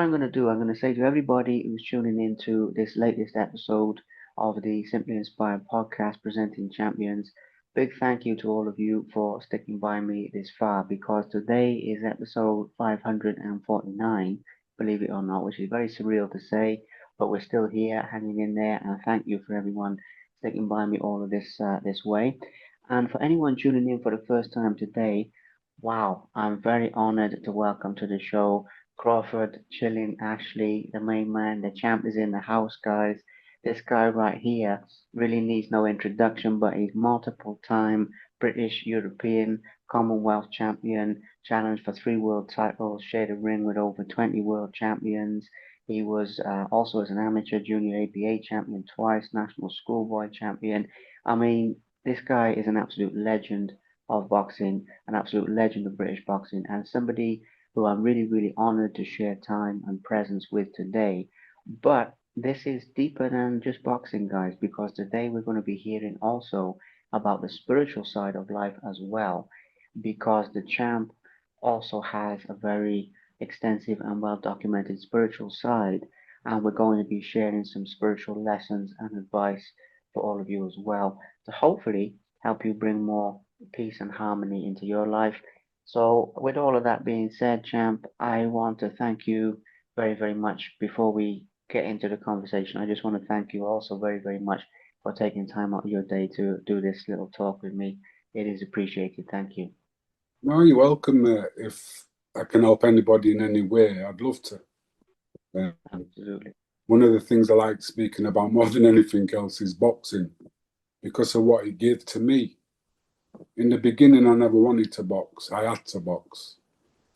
I'm going to do, I'm going to say to everybody who's tuning into this latest episode of the Simply Inspired podcast presenting champions, big thank you to all of you for sticking by me this far because today is episode 549, believe it or not, which is very surreal to say, but we're still here hanging in there. And thank you for everyone sticking by me all of this way. And for anyone tuning in for the first time today, wow, I'm very honored to welcome to the show Crawford, chilling, Ashley, the main man, the champ is in the house, guys. This guy right here really needs no introduction, but he's multiple time British, European, Commonwealth champion, challenged for 3 world titles, shared a ring with over 20 world champions. He was also as an amateur junior ABA champion twice, national schoolboy champion. I mean, this guy is an absolute legend of boxing, an absolute legend of British boxing, and somebody who I'm really, really honored to share time and presence with today. But this is deeper than just boxing, guys, because today we're going to be hearing also about the spiritual side of life as well, because the champ also has a very extensive and well documented spiritual side, and we're going to be sharing some spiritual lessons and advice for all of you as well to hopefully help you bring more peace and harmony into your life. So, with all of that being said, champ, I want to thank you very, very much. Before we get into the conversation, I just want to thank you also very, very much for taking time out of your day to do this little talk with me. It is appreciated. Thank you. No, you're welcome. If I can help anybody in any way, I'd love to. Absolutely. One of the things I like speaking about more than anything else is boxing because of what it gave to me. In the beginning, I never wanted to box. I had to box.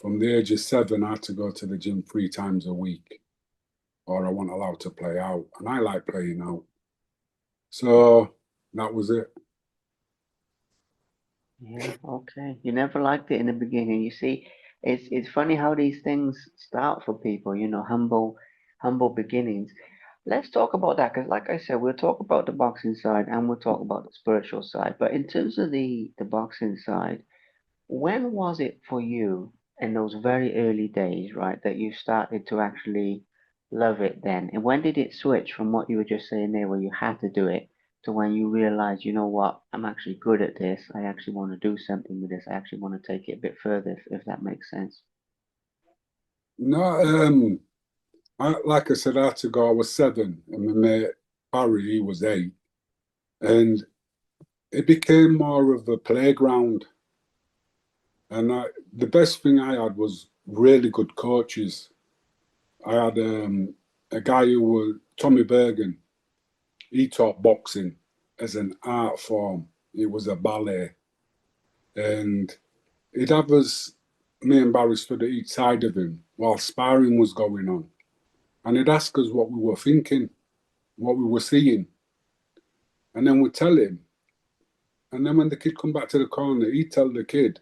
From the age of 7, I had to go to the gym 3 times a week or I wasn't allowed to play out. And I like playing out. So that was it. Yeah, okay. You never liked it in the beginning. You see, it's funny how these things start for people, humble beginnings. Let's talk about that because, like I said, we'll talk about the boxing side and we'll talk about the spiritual side. But in terms of the boxing side, when was it for you in those very early days, right, that you started to actually love it then? And when did it switch from what you were just saying there, where you had to do it, to when you realized, you know what, I'm actually good at this. I actually want to do something with this. I actually want to take it a bit further, if that makes sense. No, like I said, I had to go. I was 7 and my mate Barry, he was 8. And it became more of a playground. And the best thing I had was really good coaches. I had a guy who was Tommy Bergen. He taught boxing as an art form. It was a ballet. And he'd have us, me and Barry stood at each side of him while sparring was going on. And he'd ask us what we were thinking, what we were seeing. And then we'd tell him. And then when the kid come back to the corner, he'd tell the kid.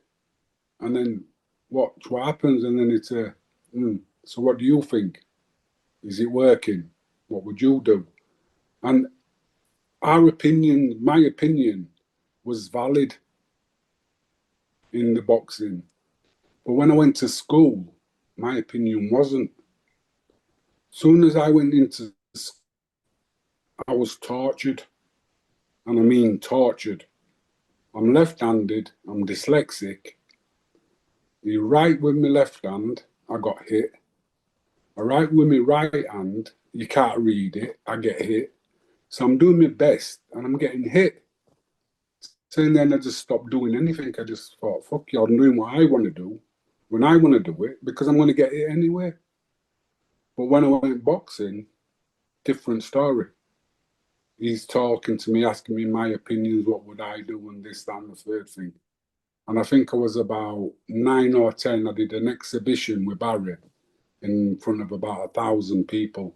And then watch what happens. And then he'd say, so what do you think? Is it working? What would you do? And my opinion was valid in the boxing. But when I went to school, my opinion wasn't. Soon as I went into school, I was tortured. And I mean tortured. I'm left-handed, I'm dyslexic. You write with my left hand, I got hit. I write with my right hand, you can't read it, I get hit. So I'm doing my best and I'm getting hit. So then I just stopped doing anything. I just thought, fuck you, I'm doing what I want to do when I want to do it because I'm going to get hit anyway. But when I went boxing, different story. He's talking to me, asking me my opinions, what would I do, and this, that, and the third thing. And I think I was about 9 or 10. I did an exhibition with Barry in front of about 1,000 people.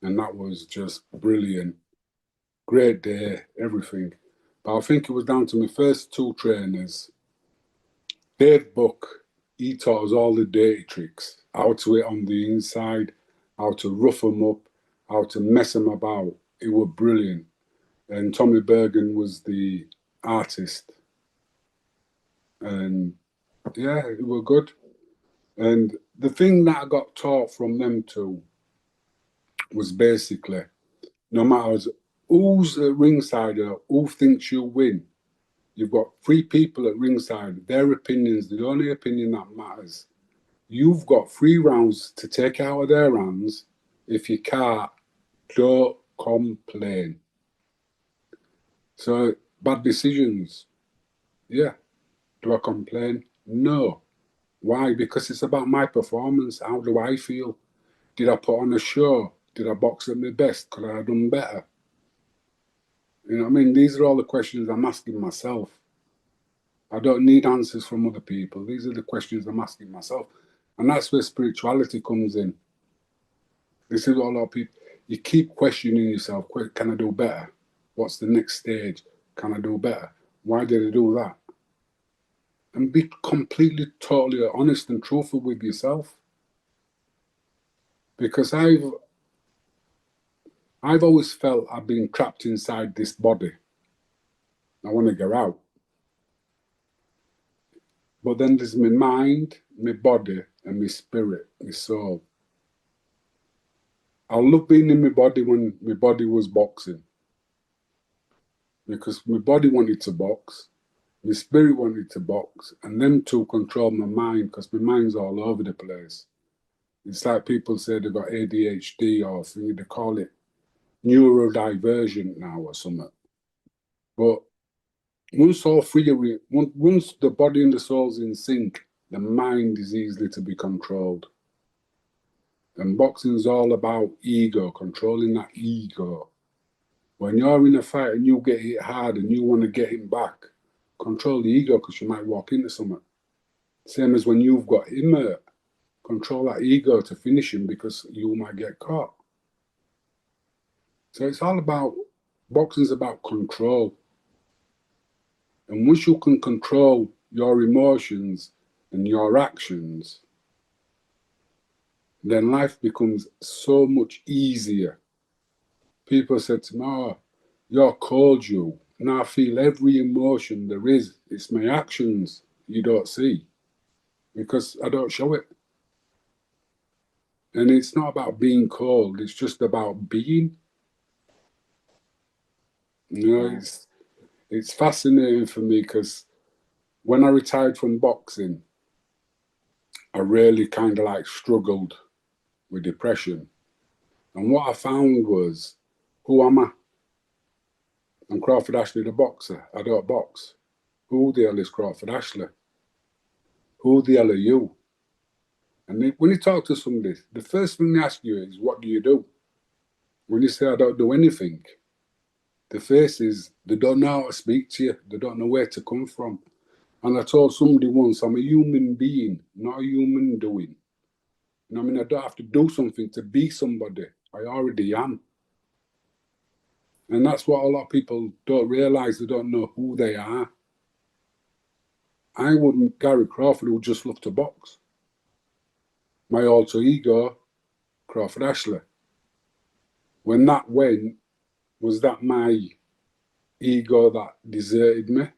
And that was just brilliant. Great day, everything. But I think it was down to my first 2 trainers. Dave Buck, he taught us all the dirty tricks, how to hit on the inside, how to rough them up, how to mess them about. It was brilliant. And Tommy Bergen was the artist. And yeah, it was good. And the thing that I got taught from them two was basically no matter who's at ringside or who thinks you win, you've got three people at ringside. Their opinion's the only opinion that matters. You've got 3 rounds to take out of their hands. If you can't, don't complain. So, bad decisions. Yeah. Do I complain? No. Why? Because it's about my performance. How do I feel? Did I put on a show? Did I box at my best? Could I have done better? You know what I mean? These are all the questions I'm asking myself. I don't need answers from other people. These are the questions I'm asking myself. And that's where spirituality comes in. This is what a lot of people, you keep questioning yourself. Can I do better? What's the next stage? Can I do better? Why did I do that? And be completely, totally honest and truthful with yourself. Because I've always felt I've been trapped inside this body. I want to get out. But then there's my mind, my body, and my spirit, my soul. I love being in my body when my body was boxing. Because my body wanted to box, my spirit wanted to box, and them two control my mind because my mind's all over the place. It's like people say they've got ADHD or they call it neurodivergent now or something. But once all three are once the body and the soul's in sync, the mind is easily to be controlled. And boxing's all about ego, controlling that ego. When you're in a fight and you get hit hard and you want to get him back, control the ego because you might walk into something. Same as when you've got him hurt, control that ego to finish him because you might get caught. So it's all about, boxing's about control. And once you can control your emotions and your actions, then life becomes so much easier. People said to me, oh, you're cold, you. And I feel every emotion there is. It's my actions you don't see because I don't show it. And it's not about being cold. It's just about being. You know, Yeah. it's fascinating for me because when I retired from boxing, I really kind of like struggled with depression. And what I found was, who am I? I'm Crawford Ashley, the boxer. I don't box. Who the hell is Crawford Ashley? Who the hell are you? And when you talk to somebody, the first thing they ask you is, what do you do? When you say, I don't do anything, the face is, they don't know how to speak to you. They don't know where to come from. And I told somebody once, I'm a human being, not a human doing. And I mean, I don't have to do something to be somebody. I already am. And that's what a lot of people don't realize. They don't know who they are. I wouldn't, Gary Crawford would just love to box. My alter ego, Crawford Ashley. When that went, was that my ego that deserted me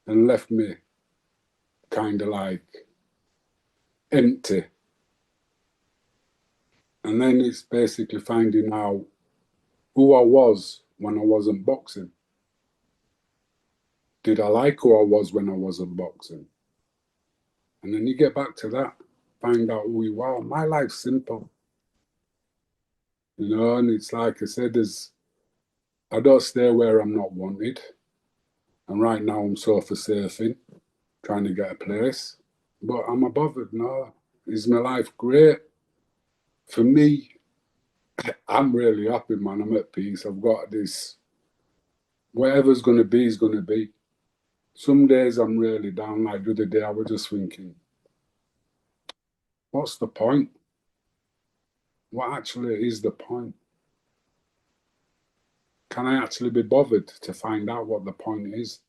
and left me kind of like empty? And then it's basically finding out who I was when I wasn't boxing. Did I like who I was when I wasn't boxing? And then you get back to that, find out who you are. My life's simple, you know, and it's like I said, I don't stay where I'm not wanted. And right now I'm sofa surfing, trying to get a place. But am I bothered? No. Is my life great? For me, I'm really happy, man. I'm at peace. I've got this, whatever's going to be is going to be. Some days I'm really down. Like the other day, I was just thinking, what's the point? What actually is the point? Can I actually be bothered to find out what the point is?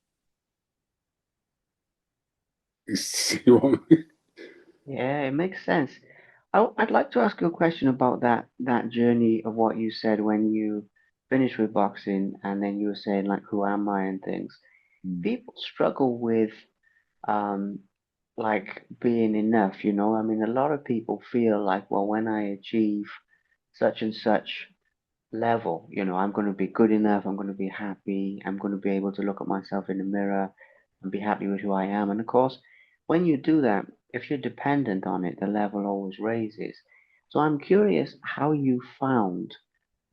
You know what I mean? Yeah, it makes sense. I'd like to ask you a question about that journey of what you said when you finished with boxing, and then you were saying like, "Who am I?" and things. Mm. People struggle with um like being enough, you know? I mean, a lot of people feel like, well, when I achieve such and such level, you know, I'm going to be good enough, I'm going to be happy, I'm going to be able to look at myself in the mirror and be happy with who I am. And of course, when you do that, if you're dependent on it, the level always raises. So I'm curious how you found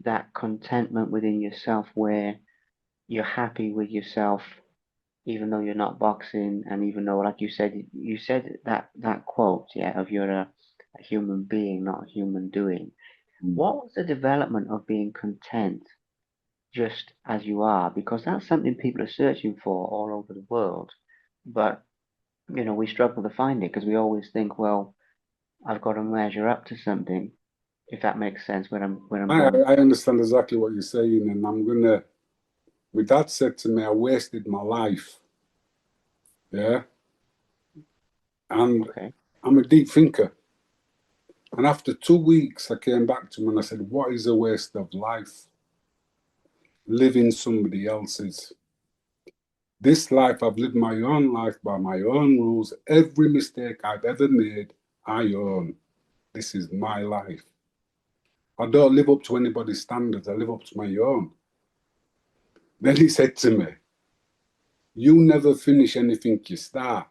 that contentment within yourself where you're happy with yourself even though you're not boxing, and even though, like you said that quote, yeah, of you're a human being, not a human doing. Mm. What was the development of being content just as you are? Because that's something people are searching for all over the world, but you know we struggle to find it because we always think, well, I've got to measure up to something. If that makes sense, where I'm I, going. I understand exactly what you're saying, and I'm gonna. My dad said to me, "I wasted my life." Yeah, and Okay. I'm a deep thinker. And after 2 weeks, I came back to him and I said, "What is a waste of life? Living somebody else's. This life, I've lived my own life by my own rules. Every mistake I've ever made, I own. This is my life. I don't live up to anybody's standards. I live up to my own." Then he said to me, "You never finish anything you start."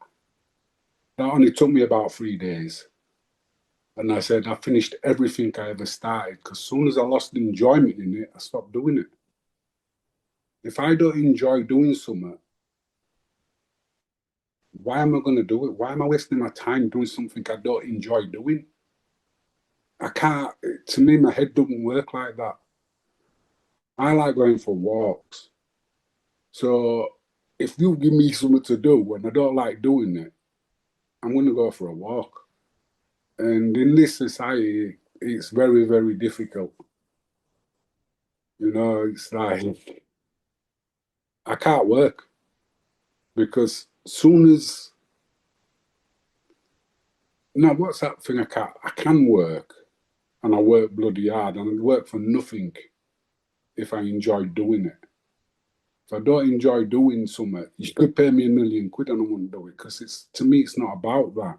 That only took me about 3 days. And I said, I finished everything I ever started because as soon as I lost enjoyment in it, I stopped doing it. If I don't enjoy doing something, why am I going to do it? Why am I wasting my time doing something I don't enjoy doing? I can't, to me, my head doesn't work like that. I like going for walks. So if you give me something to do and I don't like doing it, I'm going to go for a walk. And in this society, it's very, very difficult. You know, it's like I can't work because soon as now, what's that thing I can't? I can work and I work bloody hard and I work for nothing if I enjoy doing it. If I don't enjoy doing something, you could pay me £1,000,000 and I wouldn't do it because it's to me, it's not about that.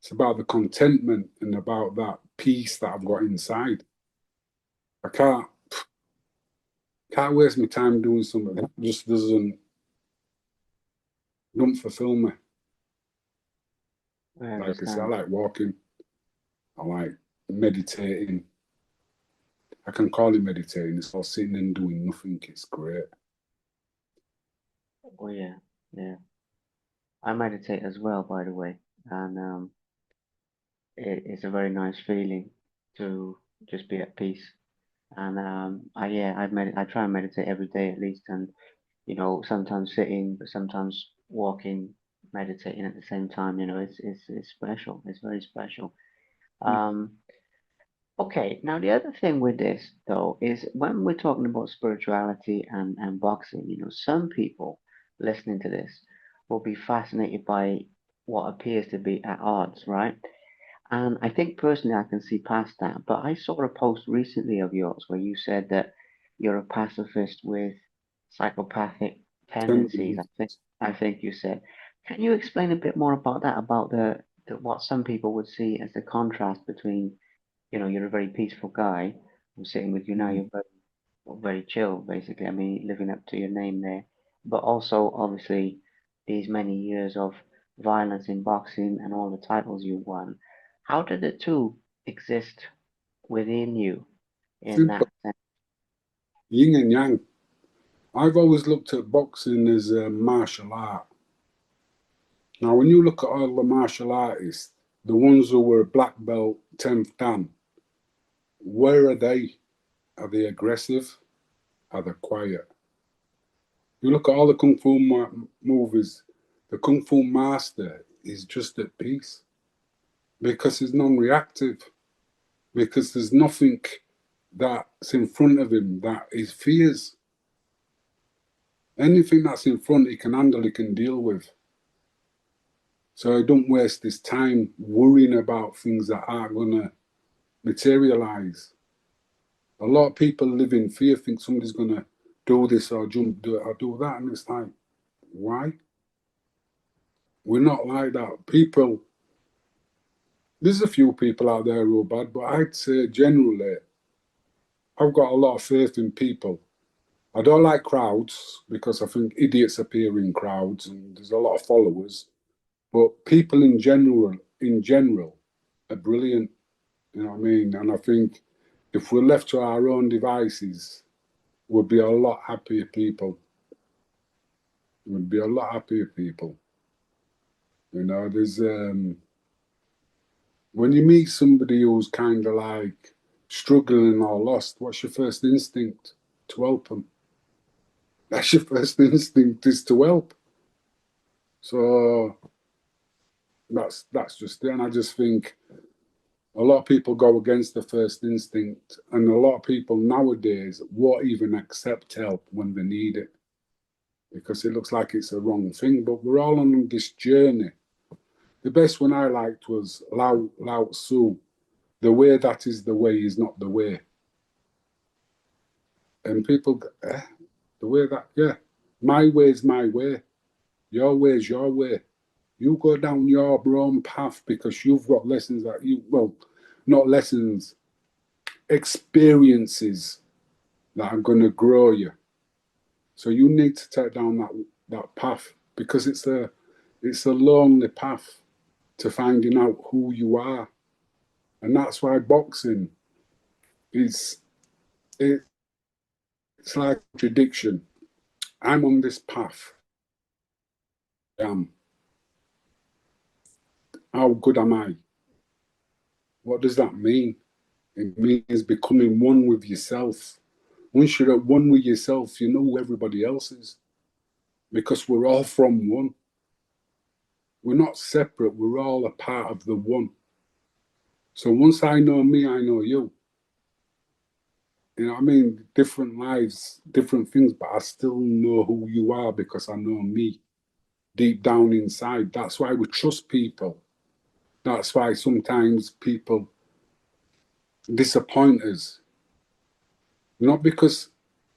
It's about the contentment and about that peace that I've got inside. I can't waste my time doing something that just don't fulfill me. I Like I said, I understand. like walking, I like meditating. I can call it meditating. It's all sitting and doing nothing. It's great. Oh yeah, yeah. I meditate as well, by the way, and it's a very nice feeling to just be at peace. And I try and meditate every day at least, and you know sometimes sitting, but sometimes walking, meditating at the same time. You know, it's special. It's very special. Um, okay, now the other thing with this though is when we're talking about spirituality and boxing, you know, some people listening to this will be fascinated by what appears to be at odds, right? And I think personally I can see past that. But I saw a post recently of yours where you said that you're a pacifist with psychopathic tendencies. I think you said. Can you explain a bit more about that? About the what some people would see as the contrast between, you know, you're a very peaceful guy. I'm sitting with you now. You're very chill, basically. I mean, living up to your name there. But also, obviously, these many years of violence in boxing and all the titles you won. How did the two exist within you in Simple. that sense? Yin and yang. I've always looked at boxing as a martial art. Now, when you look at all the martial artists, the ones who were black belt, 10th Dan, where are they? Are they aggressive? Are they quiet? You look at all the kung fu movies, the kung fu master is just at peace because he's non reactive, because there's nothing that's in front of him that he fears. Anything that's in front he can handle, he can deal with. So I don't waste this time worrying about things that aren't going to materialize. A lot of people live in fear, think somebody's going to do this or do it or do that. And it's like, why? We're not like that. People, there's a few people out there who are bad, but I'd say generally, I've got a lot of faith in people. I don't like crowds because I think idiots appear in crowds and there's a lot of followers. But people in general, are brilliant. You know what I mean? And I think if we're left to our own devices, we'll be a lot happier people. We'd be a lot happier people. You know, there's when you meet somebody who's kind of like struggling or lost, what's your first instinct? To help them. That's your first instinct, is to help. So that's just it. And I just think a lot of people go against the first instinct, and a lot of people nowadays won't even accept help when they need it because it looks like it's a wrong thing. But we're all on this journey. The best one I liked was Lao Tzu. The way that is the way is not the way. And people, the way that, yeah, my way is my way. Your way is your way. You go down your own path because you've got lessons that you, well, not lessons, experiences that are going to grow you. So you need to take down that path because it's a lonely path to finding out who you are, and that's why boxing is it's like a contradiction. I'm on this path. How good am I? What does that mean? It means becoming one with yourself. Once you're at one with yourself, you know who everybody else is because we're all from one. We're not separate. We're all a part of the one. So once I know me, I know you. You know what I mean? Different lives, different things, but I still know who you are because I know me deep down inside. That's why we trust people. That's why sometimes people disappoint us. Not because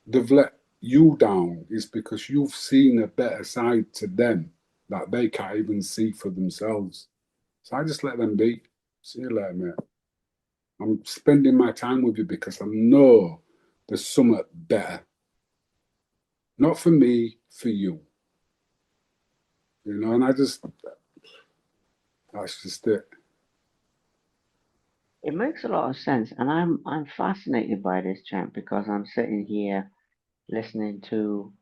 they've let you down, it's because you've seen a better side to them that they can't even see for themselves. So I just let them be. See you later, mate. I'm spending my time with you because I know there's something better. Not for me, for you. You know, and that's just it. It makes a lot of sense, and I'm fascinated by this, champ, because I'm sitting here listening to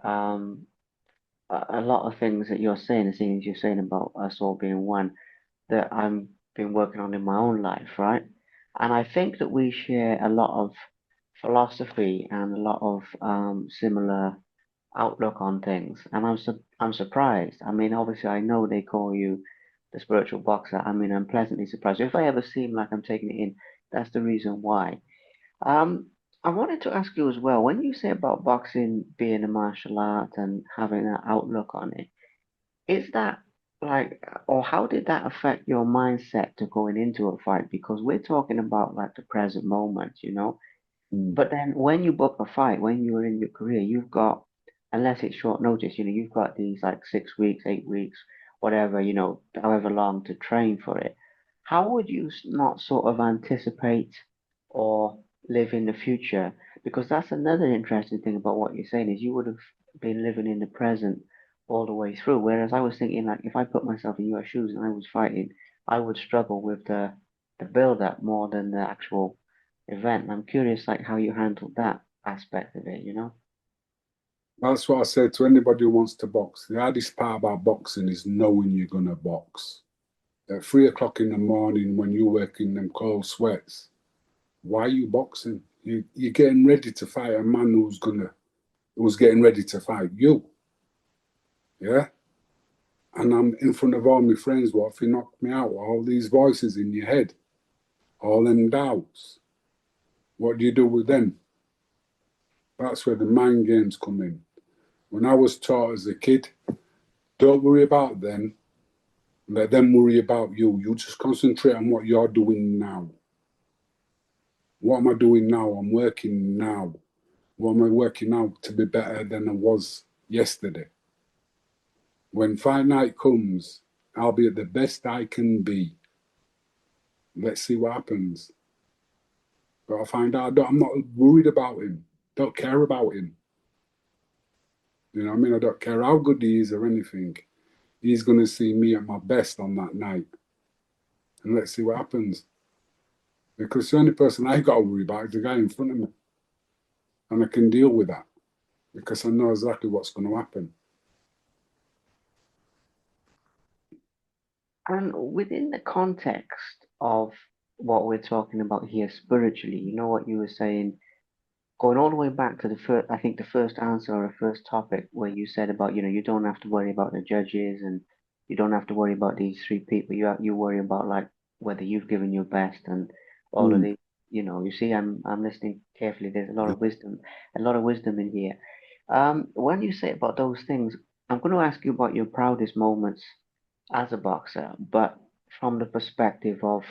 um a lot of things that you're saying, the things you're saying about us all being one, that I'm been working on in my own life, right? And I think that we share a lot of philosophy and a lot of similar outlook on things. And I'm surprised. I mean, obviously, I know they call you the spiritual boxer. I mean, I'm pleasantly surprised. If I ever seem like I'm taking it in, that's the reason why. Um, I wanted to ask you as well, when you say about boxing being a martial art and having that outlook on it, is that like, or how did that affect your mindset to going into a fight? Because we're talking about like the present moment, you know? Mm. But then when you book a fight, when you're in your career, you've got, unless it's short notice, you know, you've got these like 6 weeks, 8 weeks, whatever, you know, however long to train for it. How would you not sort of anticipate or live in the future? Because that's another interesting thing about what you're saying is you would have been living in the present all the way through. Whereas I was thinking like if I put myself in your shoes and I was fighting, I would struggle with the build up more than the actual event. I'm curious, like how you handled that aspect of it, you know? That's what I said to anybody who wants to box. The hardest part about boxing is knowing you're going to box. At 3 o'clock in the morning when you're working them cold sweats, why are you boxing? You're getting ready to fight a man who's getting ready to fight you. Yeah? And I'm in front of all my friends. What if you knock me out? All these voices in your head, all them doubts. What do you do with them? That's where the mind games come in. When I was taught as a kid, don't worry about them, let them worry about you. You just concentrate on what you're doing now. What am I doing now? I'm working now. What am I working out to be better than I was yesterday? When fight night comes, I'll be at the best I can be. Let's see what happens. But I find out I'm not worried about him. Don't care about him. You know what I mean? I don't care how good he is or anything. He's going to see me at my best on that night. And let's see what happens. Because the only person I got to worry about is the guy in front of me. And I can deal with that because I know exactly what's going to happen. And within the context of what we're talking about here spiritually, you know what you were saying, going all the way back to the first, I think the first answer or the first topic where you said about, you don't have to worry about the judges and you don't have to worry about these three people. You worry about like whether you've given your best and all of Mm. these. You see, I'm listening carefully. There's a lot of wisdom in here. When you say about those things, I'm going to ask you about your proudest moments as a boxer, but from the perspective of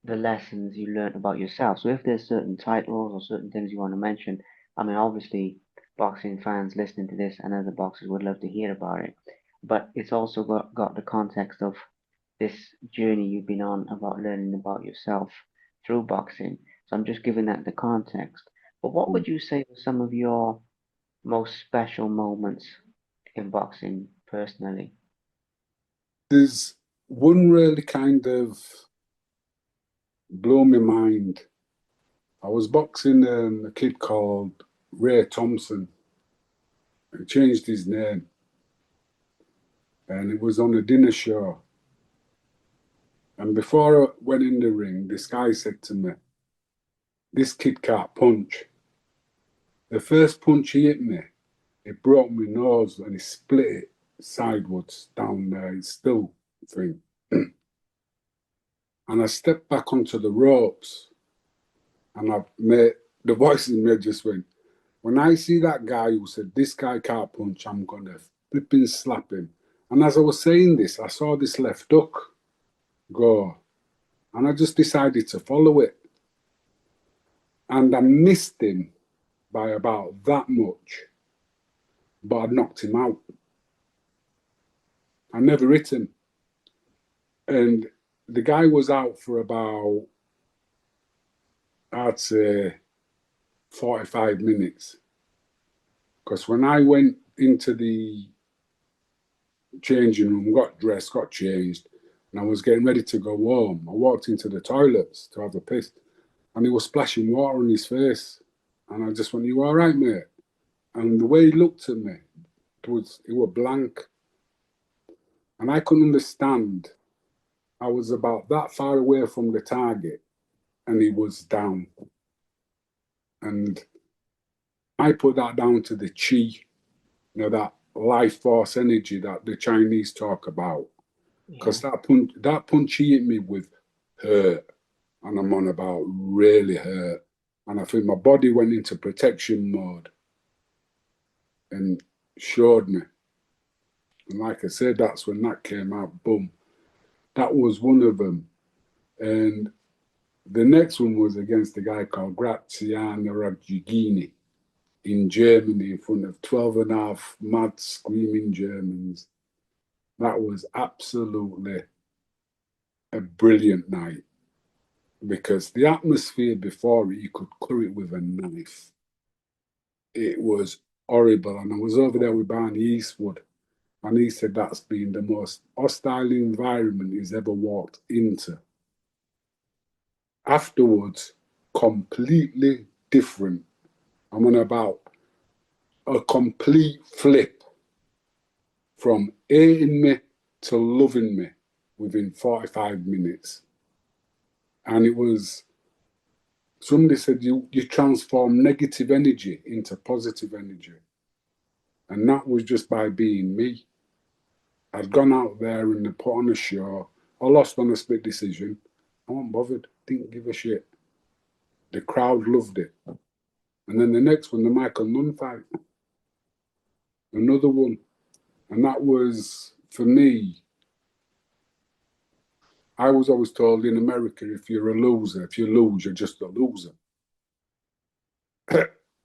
the lessons you learned about yourself. So if there's certain titles or certain things you want to mention, I mean, obviously, boxing fans listening to this and other boxers would love to hear about it. But it's also got the context of this journey you've been on about learning about yourself through boxing. So I'm just giving that the context. But what would you say were some of your most special moments in boxing personally? There's one really kind of blow my mind. I was boxing a kid called Ray Thompson. He changed his name, and it was on a dinner show. And before I went in the ring, this guy said to me, "This kid can't punch." The first punch he hit me, it broke my nose and he split it sideways down there. It's still a thing. And I stepped back onto the ropes, and the voice in me just went, when I see that guy who said, "This guy can't punch," I'm going to flipping slap him. And as I was saying this, I saw this left hook go, and I just decided to follow it. And I missed him by about that much, but I knocked him out. I never hit him. And the guy was out for about, I'd say, 45 minutes. Because when I went into the changing room, got dressed, got changed, and I was getting ready to go home, I walked into the toilets to have a piss, and he was splashing water on his face. And I just went, "You all right, mate?" And the way he looked at me, it was blank. And I couldn't understand. I was about that far away from the target, and he was down. And I put that down to the chi, that life force energy that the Chinese talk about. Yeah. Because that punch he hit me with hurt, and I'm on about really hurt. And I think my body went into protection mode and showed me. And like I said, that's when that came out. Boom. That was one of them. And the next one was against a guy called Graziano Raggighini in Germany in front of 12 and a half mad screaming Germans. That was absolutely a brilliant night because the atmosphere before it, you could clear it with a knife. It was horrible. And I was over there with Barney Eastwood, and he said that's been the most hostile environment he's ever walked into. Afterwards, completely different. I'm on about a complete flip from hating me to loving me within 45 minutes. And it was, somebody said, you transform negative energy into positive energy. And that was just by being me. I'd gone out there and put on a show. I lost on a split decision. I wasn't bothered, didn't give a shit. The crowd loved it. And then the next one, the Michael Nunn fight, another one. And that was, for me, I was always told in America, if you're a loser, if you lose, you're just a loser.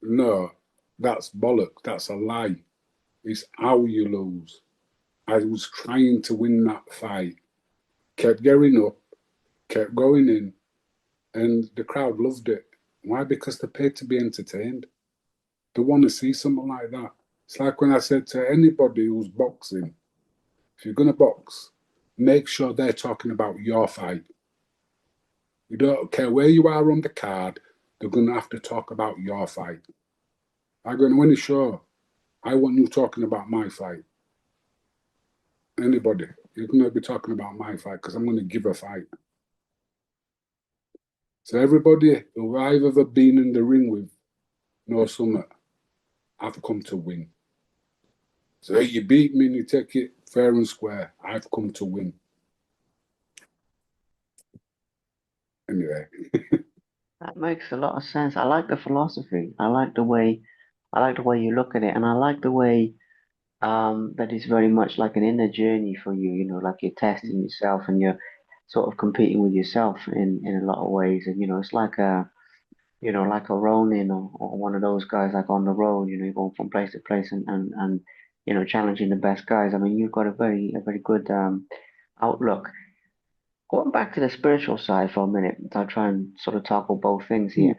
No, that's bollocks. That's a lie. It's how you lose. I was trying to win that fight. Kept getting up, kept going in, and the crowd loved it. Why? Because they're paid to be entertained. They want to see something like that. It's like when I said to anybody who's boxing, if you're going to box, make sure they're talking about your fight. You don't care where you are on the card, they're going to have to talk about your fight. I'm going to win a show. I want you talking about my fight. Anybody, you're going to be talking about my fight because I'm going to give a fight. So everybody who I've ever been in the ring with knows something. I've come to win. So you beat me and you take it fair and square. I've come to win. Anyway. That makes a lot of sense. I like the philosophy. I like the way you look at it, and I like the way that is very much like an inner journey for you. You know, like you're testing yourself and you're sort of competing with yourself in a lot of ways. And you know, it's like a like a Ronin or one of those guys like on the road. You know, you're going from place to place and challenging the best guys. I mean, you've got a very good outlook. Going back to the spiritual side for a minute, I'll try and sort of tackle both things here.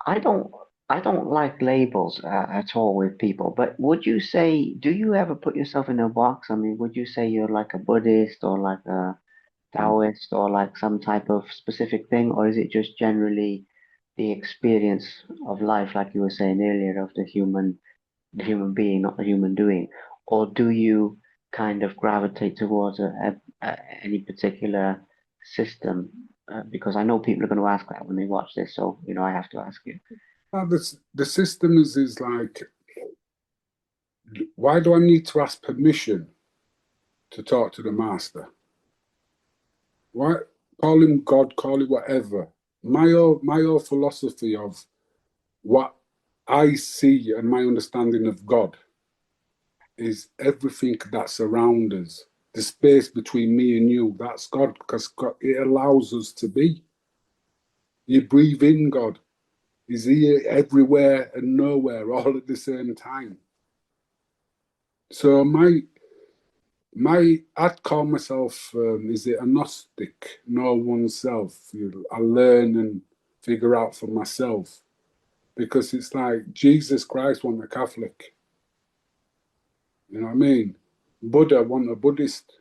I don't I don't like labels at all with people, but would you say, do you ever put yourself in a box? I mean, would you say you're like a Buddhist or like a Taoist or like some type of specific thing, or is it just generally the experience of life, like you were saying earlier, of the human being, not the human doing? Or do you kind of gravitate towards any particular system? Because I know people are going to ask that when they watch this, so I have to ask you. The system is like, why do I need to ask permission to talk to the master? Why call him God, call it whatever. My whole philosophy of what I see and my understanding of God is everything that surrounds us. The space between me and you, that's God, because God, it allows us to be. You breathe in God. He's here everywhere and nowhere all at the same time. So I'd call myself, is it agnostic, know oneself. I learn and figure out for myself, because it's like Jesus Christ wasn't a Catholic. You know what I mean? Buddha wasn't a Buddhist.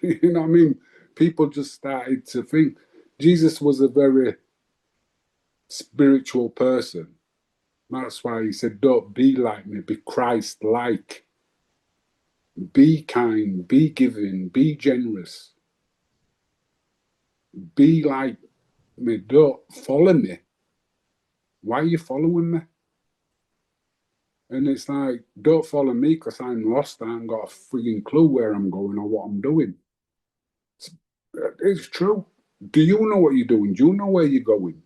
You know what I mean? People just started to think. Jesus was a very spiritual person. That's why he said, don't be like me, be Christ-like. Be kind, be giving, be generous. Be like me, don't follow me. Why are you following me? And it's like, don't follow me because I'm lost and I haven't got a frigging clue where I'm going or what I'm doing. It's true. Do you know what you're doing? Do you know where you're going?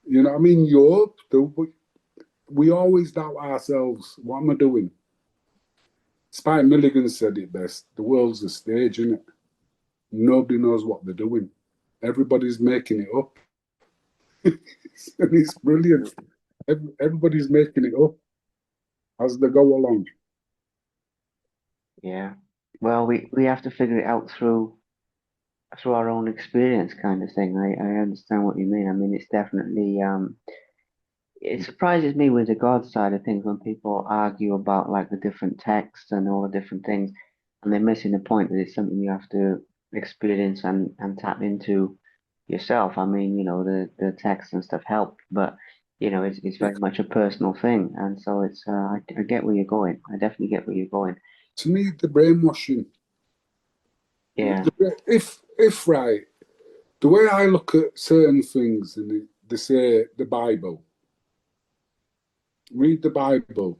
You know what I mean? We always doubt ourselves. What am I doing? Spike Milligan said it best. The world's a stage, isn't it? Nobody knows what they're doing. Everybody's making it up. And it's brilliant. Everybody's making it up as they go along. Yeah. Well, we have to figure it out through our own experience kind of thing. I understand what you mean. I mean, it's definitely it surprises me with the God side of things when people argue about like the different texts and all the different things, and they're missing the point that it's something you have to experience and tap into yourself. I mean, the text and stuff help, but it's very much a personal thing, and so it's I get where you're going. I definitely get where you're going. To me, the brainwashing. Yeah, If right, the way I look at certain things, and they say the Bible, read the Bible,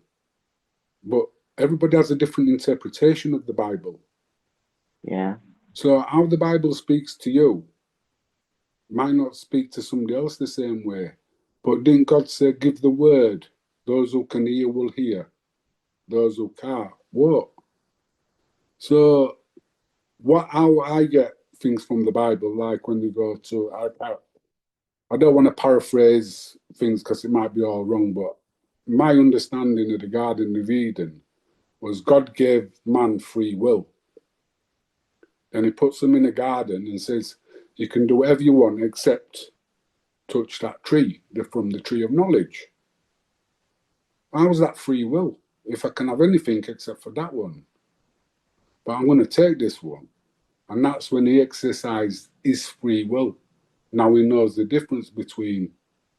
but everybody has a different interpretation of the Bible. yeah, So how the Bible speaks to you might not speak to somebody else the same way. But didn't God say, give the word? Those who can hear will hear. Those who can't, what? So how I get things from the Bible, like when you go to, I don't want to paraphrase things because it might be all wrong, but my understanding of the Garden of Eden was God gave man free will. And he puts them in a garden and says, you can do whatever you want except touch that tree, from the tree of knowledge. How's that free will? If I can have anything except for that one. But I'm going to take this one. And that's when he exercised his free will. Now he knows the difference between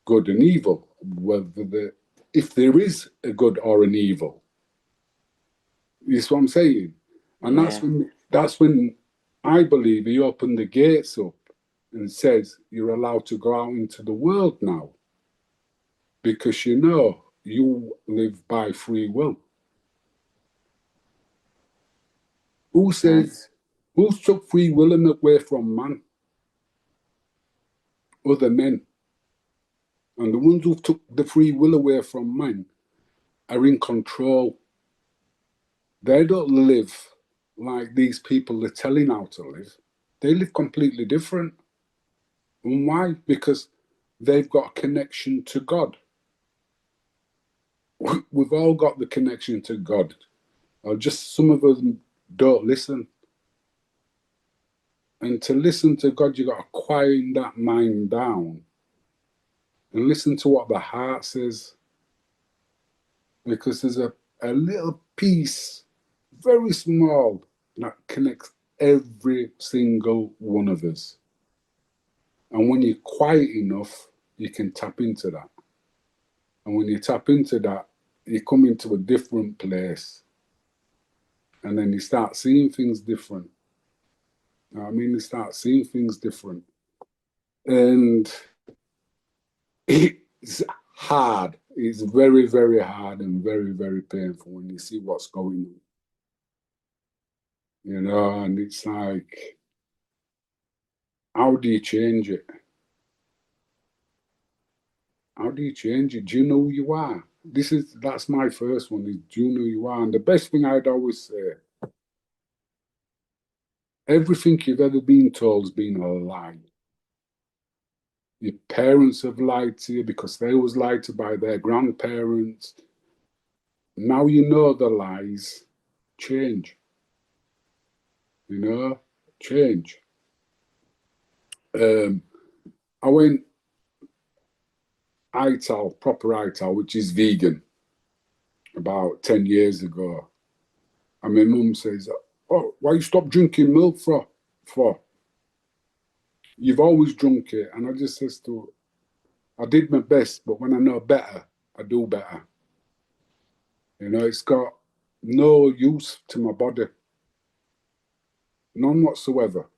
good and evil, if there is a good or an evil. You see what I'm saying? And that's when I believe he opened the gates up and says you're allowed to go out into the world now, because you live by free will. Who says, who took free will away from man? Other men. And the ones who took the free will away from man are in control. They don't live like these people are telling how to live. They live completely different. And why? Because they've got a connection to God. We've all got the connection to God. Or just some of them don't listen. And to listen to God, you've got to quiet that mind down and listen to what the heart says. Because there's a little piece, very small, that connects every single one of us. And when you're quiet enough, you can tap into that. And when you tap into that, you come into a different place. And then you start seeing things different. You know what I mean? You start seeing things different. And it's hard. It's very, very hard and very, very painful when you see what's going on. And it's like, how do you change it? How do you change it? Do you know who you are? That's my first one, is do you know who you are? And the best thing I'd always say, everything you've ever been told has been a lie. Your parents have lied to you because they was lied to by their grandparents. Now you know the lies. Change. Change. I went ITAL, proper ITAL, which is vegan, about 10 years ago. And my mum says, oh, why you stop drinking milk for? You've always drunk it. And I just says to her, I did my best, but when I know better, I do better. It's got no use to my body. None whatsoever.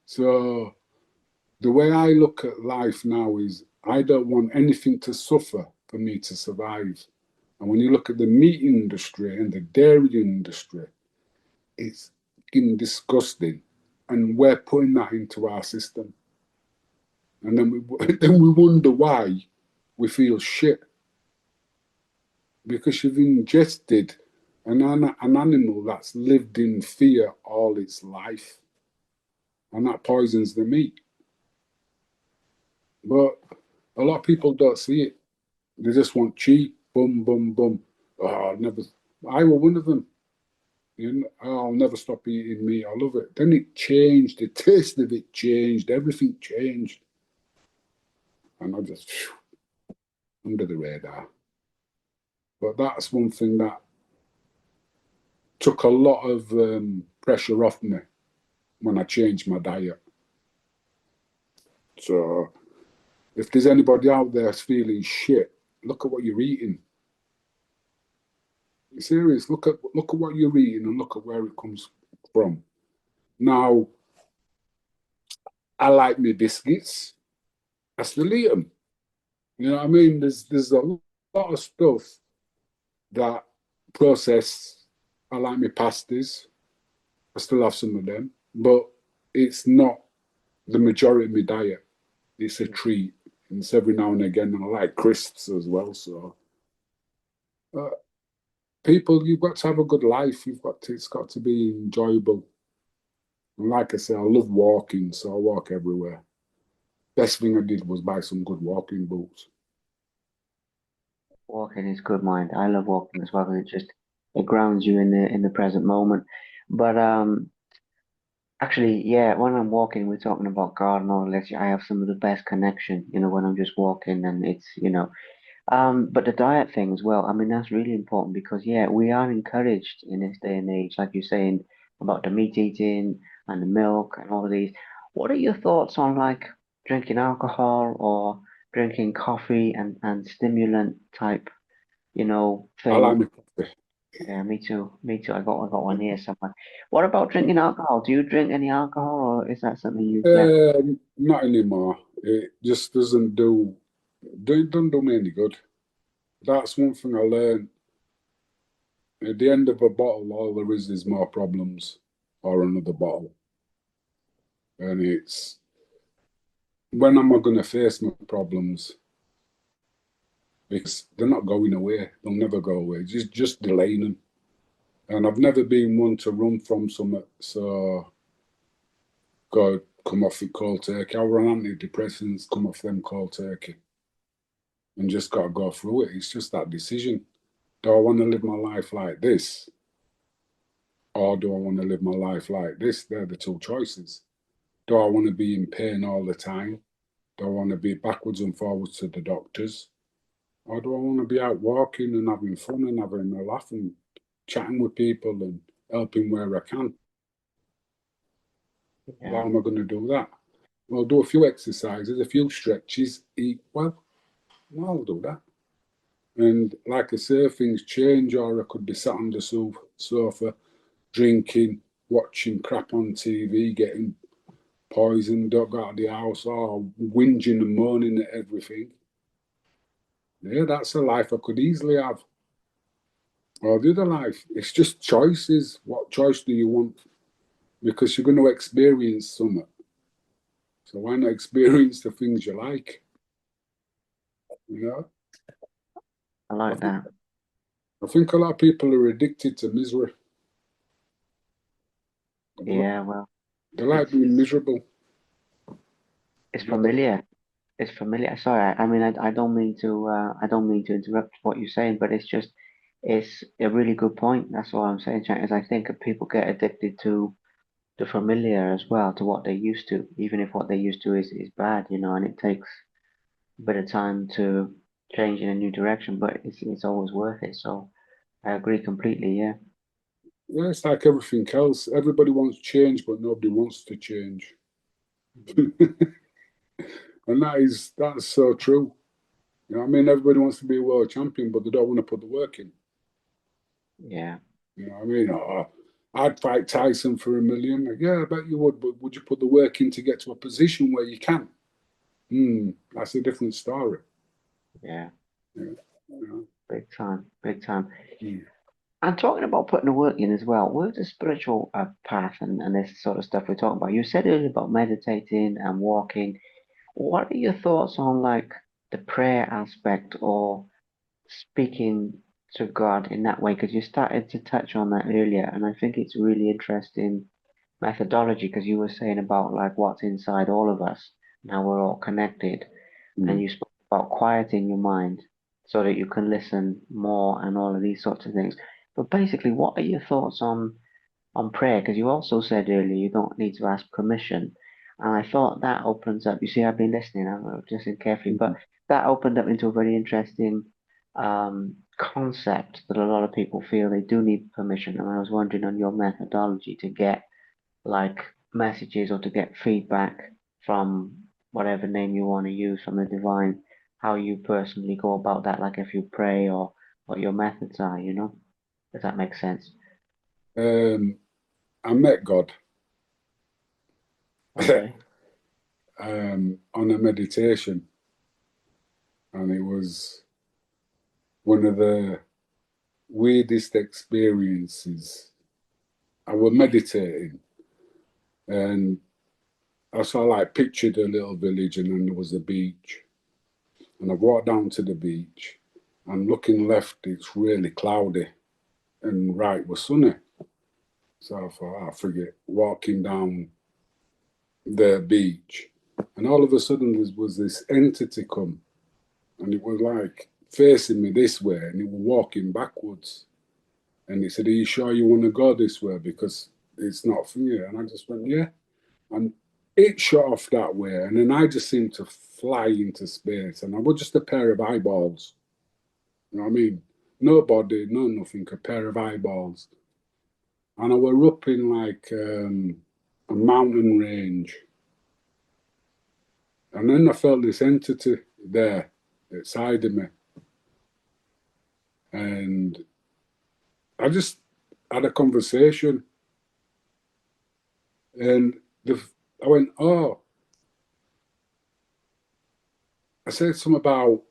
So the way I look at life now is I don't want anything to suffer for me to survive. And when you look at the meat industry and the dairy industry, it's fucking disgusting. And we're putting that into our system. And then we wonder why we feel shit. Because you've ingested an animal that's lived in fear all its life. And that poisons the meat. But a lot of people don't see it. They just want cheap, boom, boom, boom. Oh, I was one of them. I'll never stop eating meat. I love it. Then it changed. The taste of it changed. Everything changed. And I just, under the radar. But that's one thing that took a lot of pressure off me when I changed my diet. So if there's anybody out there feeling shit, look at what you're eating. You're serious. Look at what you're eating and look at where it comes from. Now, I like my biscuits. I still eat them. You know what I mean? There's a lot of stuff that processed. I like my pasties. I still have some of them, but it's not the majority of my diet. It's a treat. And it's every now and again, and I like crisps as well. So, people, you've got to have a good life. It's got to be enjoyable. And like I say, I love walking, so I walk everywhere. Best thing I did was buy some good walking boots. Walking is good, mind. I love walking as well because it grounds you in the present moment. But actually, yeah, when I'm walking, we're talking about God and all this. I have some of the best connection, when I'm just walking, and but the diet thing as well. I mean, that's really important because yeah, we are encouraged in this day and age, like you're saying about the meat eating and the milk and all of these. What are your thoughts on like drinking alcohol or drinking coffee and stimulant type, I thing? like my coffee. Yeah, me too. Me too. I got one here somewhere. What about drinking alcohol? Do you drink any alcohol, or is that something you've left? Not anymore. It just don't do me any good. That's one thing I learned. At the end of a bottle, all there is more problems or another bottle. And it's when am I going to face my problems? Because they're not going away. They'll never go away. Just delaying them. And I've never been one to run from something. So go come off it cold turkey. I run antidepressants, come off them cold turkey, and just got to go through it. It's just that decision. Do I want to live my life like this, or do I want to live my life like this? They're the two choices. Do I want to be in pain all the time? Do I want to be backwards and forwards to the doctors? Or do I want to be out walking and having fun and having a laugh and chatting with people and helping where I can? How Yeah, am I going to do that? Well, do a few exercises, a few stretches, eat well. I'll do that. And like I say, things change, or I could be sat on the sofa, drinking, watching crap on TV, getting poisoned, dug out of the house, or whinging and moaning at everything. Yeah, that's a life I could easily have. Or the other life, it's just choices. What choice do you want? Because you're going to experience something. So why not experience the things you like? You know, I I like think that. I think a lot of people are addicted to misery. Yeah, well, They like it's being miserable. it's familiar. It's familiar. Sorry, I mean, I don't mean to I don't mean to interrupt what you're saying, but it's a really good point. That's all I'm saying, Chang, is I think that people get addicted to the familiar as well, to what they're used to, even if what they're used to is bad, and it takes a bit of time to change in a new direction, but it's always worth it. So I agree completely. Yeah. Yeah, it's like everything else. Everybody wants change, but nobody wants to change. And that's so true. You know what I mean? Everybody wants to be a world champion, but they don't want to put the work in. Yeah. You know what I mean? Oh, I'd fight Tyson for 1 million. Like, yeah, I bet you would, but would you put the work in to get to a position where you can? That's a different story. Yeah. Yeah, you Big time. Big time. know? And talking about putting the work in as well, with the spiritual path and this sort of stuff we're talking about, you said earlier about meditating and walking. What are your thoughts on like the prayer aspect or speaking to God in that way? Because you started to touch on that earlier, and I think it's really interesting methodology because you were saying about like what's inside all of us and how we're all connected, and Mm. you spoke about quieting your mind so that you can listen more and all of these sorts of things. But basically, what are your thoughts on prayer? Because you also said earlier you don't need to ask permission, and I thought that opens up. You see, I've been listening. I'm just listening carefully, but that opened up into a very interesting concept that a lot of people feel they do need permission. And I was wondering on your methodology to get like messages or to get feedback from whatever name you want to use from the divine, how you personally go about that, like if you pray or what your methods are, Does that make sense? I met God Okay. on a meditation, and it was one of the weirdest experiences. I was meditating, and I saw like pictured a little village, and then there was a beach. And I walked down to the beach, and looking left, it's really cloudy, and right was sunny. So I thought, I forget walking down the beach, and all of a sudden there was this entity come, and it was like facing me this way and he was walking backwards. And he said, "Are you sure you want to go this way? Because it's not for you." And I just went, "Yeah." And it shot off that way. And then I just seemed to fly into space. And I was just a pair of eyeballs. You know what I mean? No body, no nothing, a pair of eyeballs. And I were up in like a mountain range. And then I felt this entity there outside of me. And I just had a conversation. And I went, "Oh," I said something about,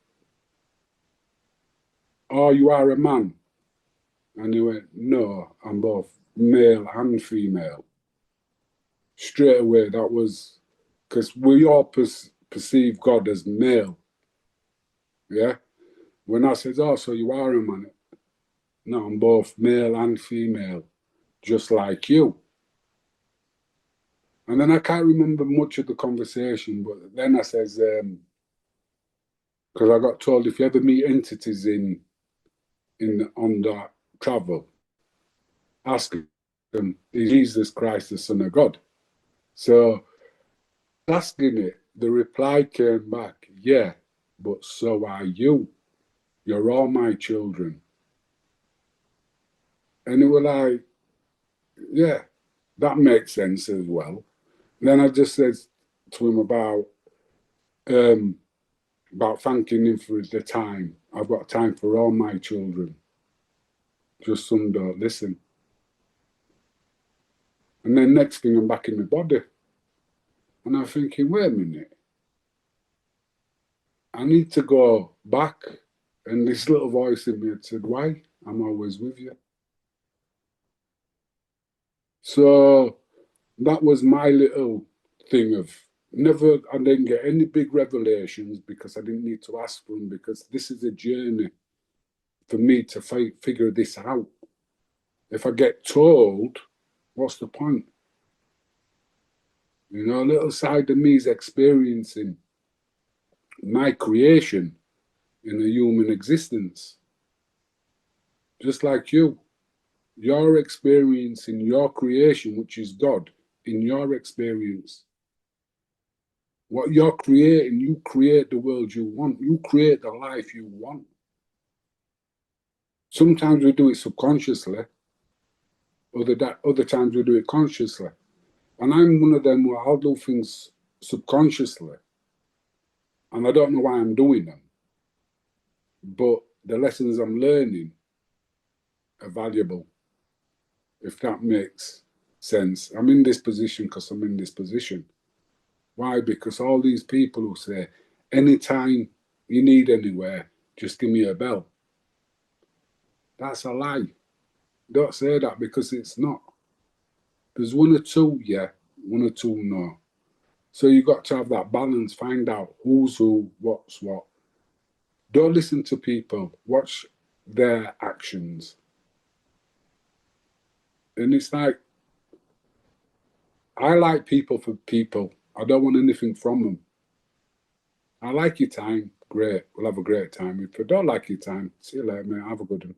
"Oh, you are a man." And he went, "No, I'm both male and female." Straight away, that was because we all perceive God as male. Yeah. When I said, "Oh, so you are a man?" "No, I'm both male and female, just like you." And then I can't remember much of the conversation, but then I says, because I got told if you ever meet entities on that travel, ask them, "Is Jesus Christ the Son of God?" So asking it, the reply came back, "Yeah, but so are you. You're all my children." And it was like, yeah, that makes sense as well. And then I just said to him about thanking him for the time. I've got time for all my children. Just some don't listen. And then next thing I'm back in my body. And I'm thinking, wait a minute. I need to go back. And this little voice in me had said, "Why? I'm always with you." So that was my little thing of I didn't get any big revelations because I didn't need to ask for them, because this is a journey for me to figure this out. If I get told, what's the point? You know, a little side of me is experiencing my creation in a human existence. Just like you. You're experiencing your creation, which is God, in your experience. What you're creating, you create the world you want. You create the life you want. Sometimes we do it subconsciously. Other times we do it consciously. And I'm one of them where I'll do things subconsciously. And I don't know why I'm doing them. But the lessons I'm learning are valuable, if that makes sense. I'm in this position because I'm in this position. Why? Because all these people who say, anytime you need anywhere, just give me a bell. That's a lie. Don't say that, because it's not. There's one or two, yeah, one or two, no. So you got to have that balance, find out who's who, what's what. Don't listen to people, watch their actions. And it's like, I like people for people. I don't want anything from them. I like your time, great. We'll have a great time. If I don't like your time, see you later, mate. Have a good one.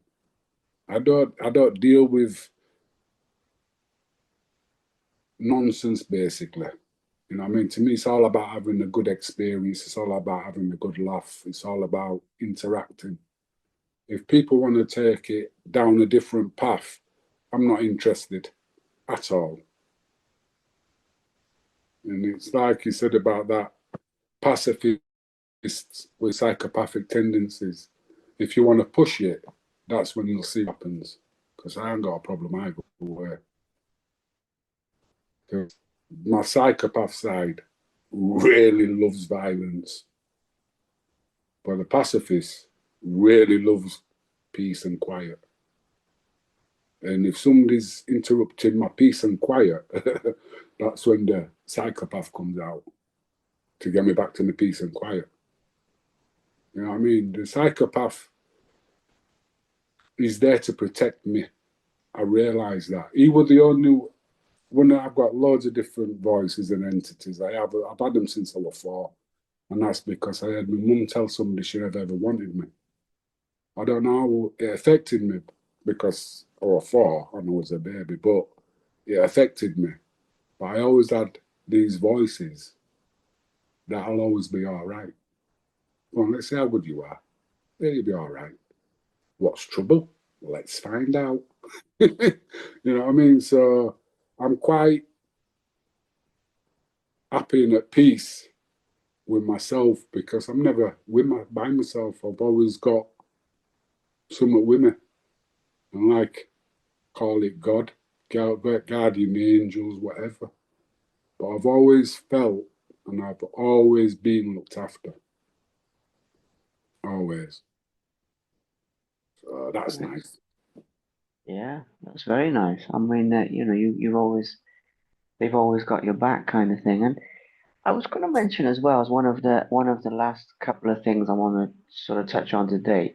I don't deal with nonsense, basically. You know what I mean? To me, it's all about having a good experience. It's all about having a good laugh. It's all about interacting. If people want to take it down a different path, I'm not interested at all. And it's like you said about that pacifists with psychopathic tendencies. If you want to push it, that's when you'll see what happens. Because I ain't got a problem either way. My psychopath side really loves violence, but the pacifist really loves peace and quiet. And if somebody's interrupting my peace and quiet, that's when the psychopath comes out to get me back to my peace and quiet. You know what I mean? The psychopath is there to protect me. I realise that. He was the only one. I've got loads of different voices and entities. I've had them since I was 4. And that's because I had my mum tell somebody she never ever wanted me. I don't know how it affected me because I was 4 and I was a baby, but it affected me. But I always had these voices that I'll always be all right. Well, let's see how good you are. Yeah, you'll be all right. What's trouble? Let's find out. You know what I mean? So I'm quite happy and at peace with myself because I'm never by myself. I've always got something with me. And like, call it God, guardian angels, whatever. But I've always felt and I've always been looked after. Always. So that's nice. Yeah, that's very nice. I mean, you've always they've always got your back, kind of thing. And I was going to mention as well as one of the last couple of things I want to sort of touch on today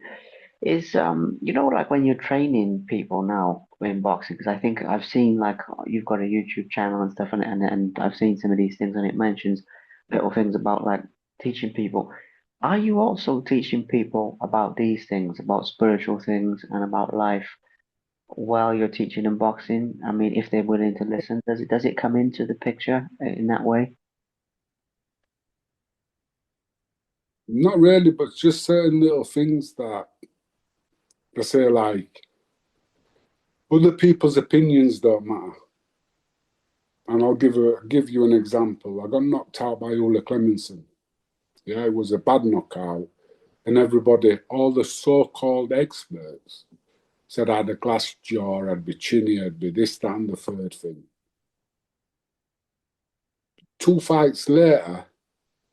is like when you're training people now in boxing, because I think I've seen like you've got a YouTube channel and stuff, and I've seen some of these things, and it mentions little things about like teaching people. Are you also teaching people about these things, about spiritual things and about life while you're teaching them boxing? I mean, if they're willing to listen, does it come into the picture in that way? Not really, but just certain little things that they say like other people's opinions don't matter. And I'll give you an example. I got knocked out by Ola Clemenson. Yeah, it was a bad knockout. And everybody, all the so-called experts, said I had a glass jaw, I'd be chinny, I'd be this, that, and the third thing. 2 fights later,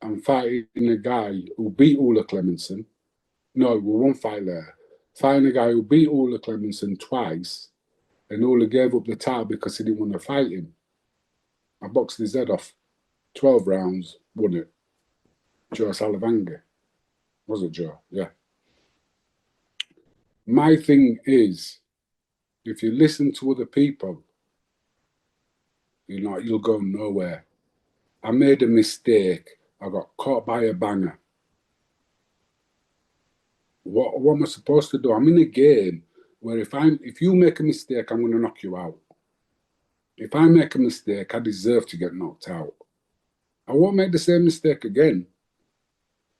I'm fighting a guy who beat Ola Clemenson. No, it was 1 fight later. Fighting a guy who beat Ola Clemenson twice, and Ola gave up the title because he didn't want to fight him. I boxed his head off. 12 rounds, won it. Joe Salavanga. Was it Joe? Yeah. My thing is, if you listen to other people, you'll go nowhere. I made a mistake. I got caught by a banger. What am I supposed to do? I'm in a game where if you make a mistake, I'm going to knock you out. If I make a mistake, I deserve to get knocked out. I won't make the same mistake again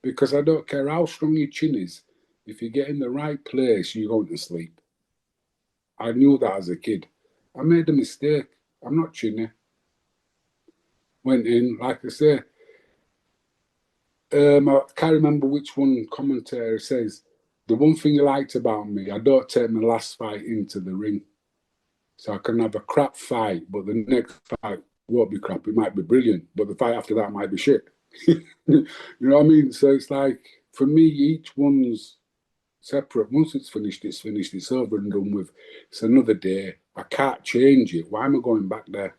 because I don't care how strong your chin is. If you get in the right place, you're going to sleep. I knew that as a kid. I made a mistake. I'm not chinny. Went in, like I say, I can't remember which one commentator says, the one thing you liked about me, I don't take my last fight into the ring. So I can have a crap fight, but the next fight won't be crap. It might be brilliant, but the fight after that might be shit. You know what I mean? So it's like, for me, each one's separate. Once it's finished, it's finished. It's over and done with. It's another day. I can't change it. Why am I going back there?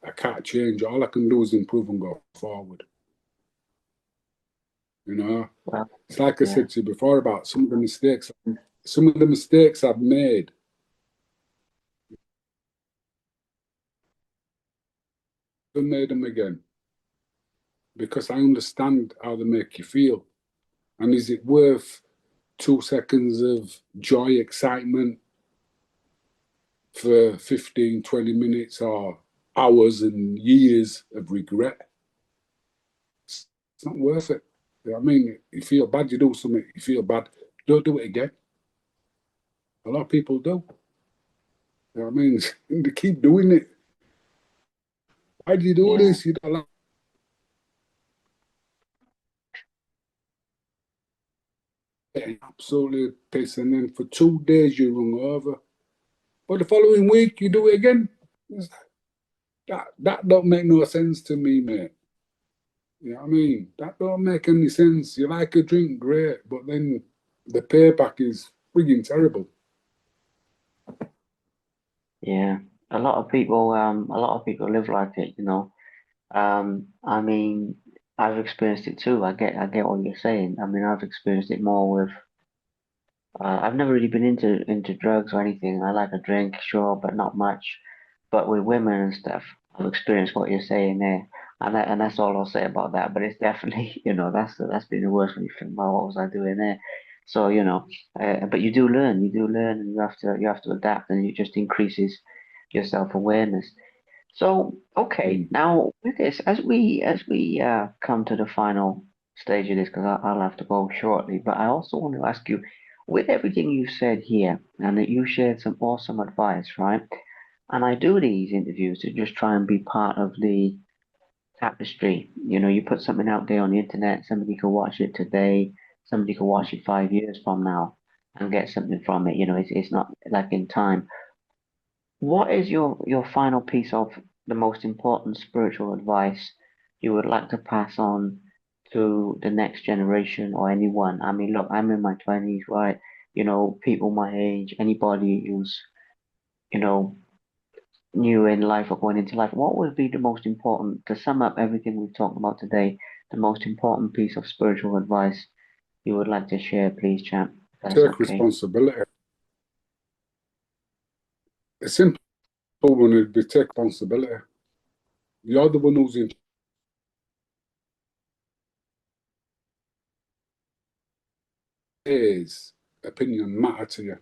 I can't change. All I can do is improve and go forward. You know, Well, it's like I yeah, said to you before about some of the mistakes. Some of the mistakes I've made, I've made them again because I understand how they make you feel. And is it worth 2 seconds of joy, excitement for 15, 20 minutes or hours and years of regret? It's not worth it. You know what I mean? You feel bad, you do something, you feel bad, don't do it again. A lot of people do. You know what I mean? They keep doing it. Why do you do yeah, this? You don't like it. Absolutely piss. And then for 2 days you're hungover. But the following week you do it again. That don't make no sense to me, mate. You know what I mean? That don't make any sense. You like a drink, great, but then the payback is frigging terrible. yeah. A lot of people live like it. I mean, I've experienced it too. I get what you're saying. I mean, I've experienced it more with. I've never really been into drugs or anything. I like a drink, sure, but not much. But with women and stuff, I've experienced what you're saying there, and that's all I'll say about that. But it's definitely, that's been the worst when you think about what was I doing there. So, but you do learn, and you have to adapt, and it just increases your self-awareness. So, okay, Mm. now with this, as we come to the final stage of this, because I'll have to go shortly, but I also want to ask you, with everything you've said here, and that you shared some awesome advice, right? And I do these interviews to just try and be part of the tapestry. You put something out there on the internet, somebody can watch it today, somebody can watch it 5 years from now and get something from it. It's not like in time. What is your final piece of the most important spiritual advice you would like to pass on to the next generation or anyone? I mean, look, I'm in my 20s, right? People my age, anybody who's, you know, new in life or going into life, what would be the most important, to sum up everything we've talked about today, the most important piece of spiritual advice you would like to share, please, champ, if that's Take okay? responsibility. A simple one would be take responsibility. You're the one who's in his opinion matter to you.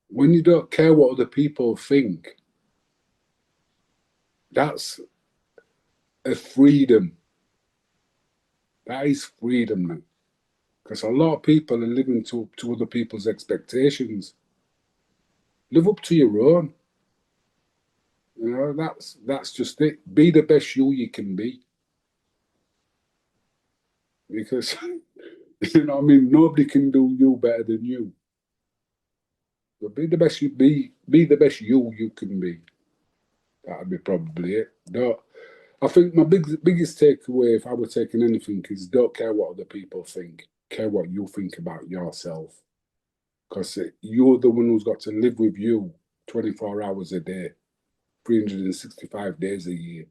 When you don't care what other people think, that's a freedom. That is freedom now. Because a lot of people are living to other people's expectations. Live up to your own. That's just it. Be the best you can be. Because I mean, nobody can do you better than you. But be the best be the best you can be. That'd be probably it. No, I think my biggest takeaway, if I were taking anything, is don't care what other people think. Care what you think about yourself. Because you're the one who's got to live with you 24 hours a day, 365 days a year.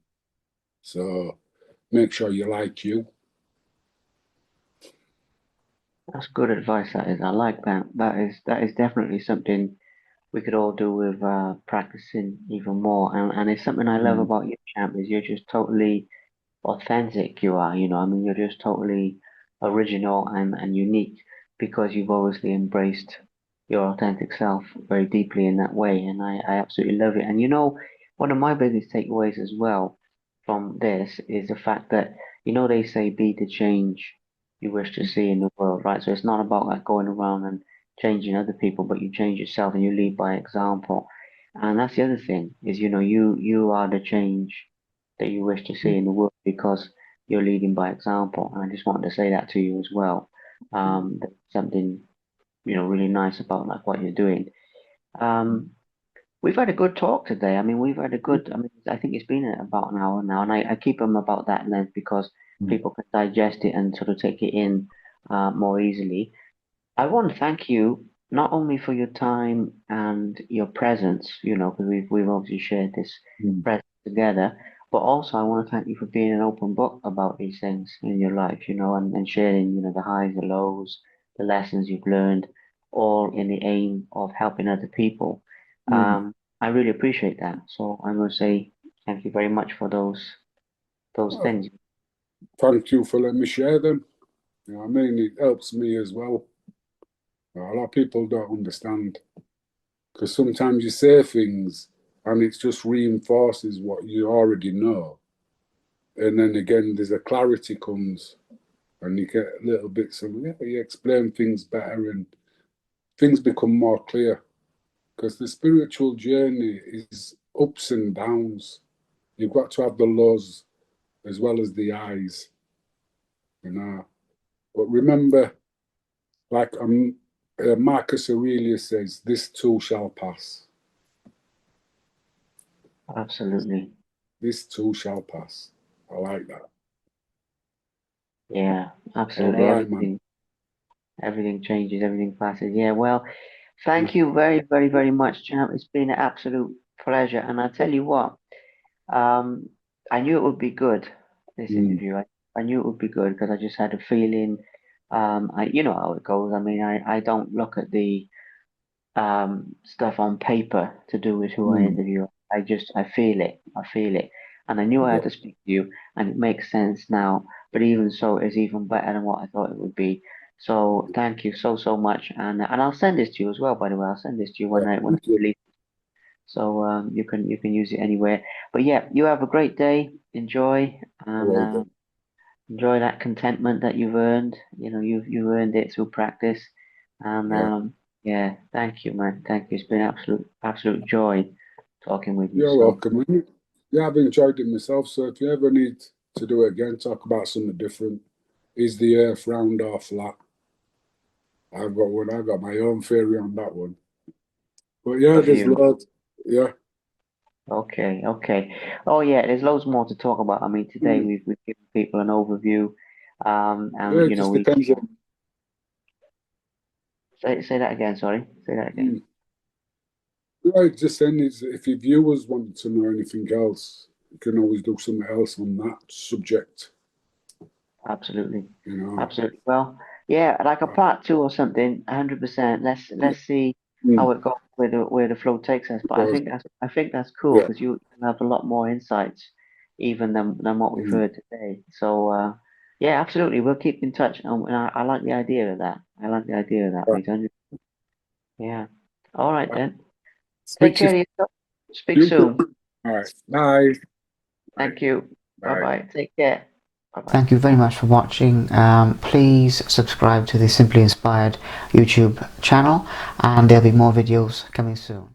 So make sure you like you. That's good advice, that is. I like that. That is definitely something we could all do with practicing even more. And it's something I love Mm, about you, champ, is you're just totally authentic you are, I mean, you're just totally original and unique because you've obviously embraced your authentic self very deeply in that way. And I absolutely love it. And one of my biggest takeaways as well from this is the fact that, they say be the change you wish to see in the world, right? So it's not about like going around and changing other people, but you change yourself and you lead by example. And that's the other thing is, you are the change that you wish to see in the world because you're leading by example. And I just wanted to say that to you as well. That's something, really nice about like what you're doing. Um, we've had a good talk today. I mean, we've had a good, I mean, I think it's been about an hour now, and I keep them about that length because mm, people can digest it and sort of take it in more easily. I want to thank you not only for your time and your presence, because we've obviously shared this mm, presence together, but also I want to thank you for being an open book about these things in your life, and sharing, the highs, the lows, the lessons you've learned, all in the aim of helping other people. mm. I really appreciate that. So I'm going to say thank you very much for those Oh, things. thank you for letting me share them. I mean, it helps me as well. A lot of people don't understand because sometimes you say things and it just reinforces what you already know. And then again, there's a clarity comes and you get little bits of, yeah, you explain things better and things become more clear because the spiritual journey is ups and downs. You've got to have the lows as well as the highs, you know. But remember, like Marcus Aurelius says, this too shall pass. Absolutely. This too shall pass. I like that. Yeah, All absolutely. right, man. Everything changes, everything passes. Yeah, well, thank you very, very, very much, champ. It's been an absolute pleasure. And I tell you what, um, I knew it would be good, this Mm, interview. I knew it would be good because I just had a feeling, you know how it goes. I mean, I don't look at the stuff on paper to do with who I mm. interview. I feel it. I feel it. And I knew I had Yeah. to speak to you, and it makes sense now. But even so, it's even better than what I thought it would be. So thank you so much, and I'll send this to you as well. By the way, I'll send this to you Yeah, when I thank you. release. So you can use it anywhere. But yeah, you have a great day. Enjoy and Well done. enjoy that contentment that you've earned. You know, you've earned it through practice. And Yeah. yeah, thank you, man. Thank you. It's been absolute joy talking with you. You're So welcome. Yeah, I've enjoyed it myself. So if you ever need to do it again, talk about something different. Is the earth round or flat? I've got one. I've got my own theory on that one. But yeah, good for there's you. loads. Yeah. Okay, okay. Oh yeah, there's loads more to talk about. I mean, today Mm. we've given people an overview. Yeah, And it you know, just we depends on. say that again. Sorry, say that again. Mm. Right, just then is if your viewers want to know anything else, you can always do something else on that subject. Absolutely, You know. absolutely. Well, yeah, like a part two or something. 100%. Yeah. Let's see Mm. how it goes, where the flow takes us. But Because I think that's cool yeah. because you have a lot more insights even than what we've Mm. heard today. So yeah, absolutely. We'll keep in touch, and I like the idea of that. I like the idea of that, Right. mate. Yeah. All right Right. then. Take Speak to care of yourself. Speak you. soon. All right. Bye. Bye. Thank you. Bye Bye. bye. Take care. Bye bye. Thank you very much for watching. Please subscribe to the Simply Inspired YouTube channel, and there'll be more videos coming soon.